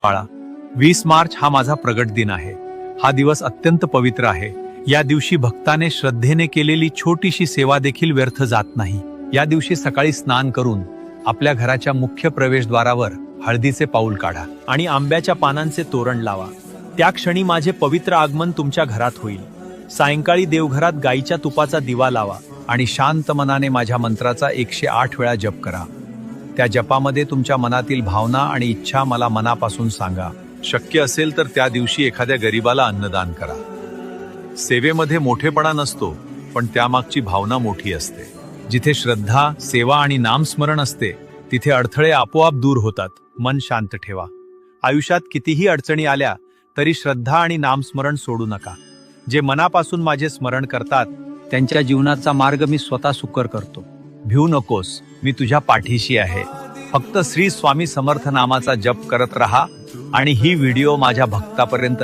बाळा, 20 मार्च हा माझा प्रगट दिन आहे. हा दिवस अत्यंत पवित्र आहे. या दिवशी भक्ताने श्रद्धेने केलेली छोटीशी सेवा देखील व्यर्थ जात नाही. या दिवशी सकाळी स्नान करून आपल्या घराच्या मुख्य प्रवेशद्वारावर हळदीचे पाऊल काढा आणि आंब्याच्या पानांचे तोरण लावा. त्या क्षणी माझे पवित्र आगमन तुमच्या घरात होईल. सायंकाळी देवघरात गाईच्या तुपाचा दिवा लावा आणि शांत मनाने माझ्या मंत्राचा 108 वेळा जप करा. त्या जपामध्ये तुमच्या मनातील भावना आणि इच्छा मला मनापासून सांगा. शक्य असेल तर त्या दिवशी एखाद्या गरीबाला अन्नदान करा. सेवेमध्ये मोठेपणा नसतो, पण त्यामागची भावना मोठी असते. जिथे श्रद्धा, सेवा आणि नामस्मरण असते, तिथे अडथळे आपोआप दूर होतात. मन शांत ठेवा. आयुष्यात कितीही अडचणी आल्या तरी श्रद्धा आणि नामस्मरण सोडू नका. जे मनापासून माझे स्मरण करतात त्यांच्या जीवनाचा मार्ग मी स्वतः सुकर करतो. भिवू नकोस, मी तुझ्या पाठीशी आहे. फक्त श्री स्वामी समर्थ नामाचा जप करत राहा आणि ही व्हिडिओ माझ्या भक्तापर्यंत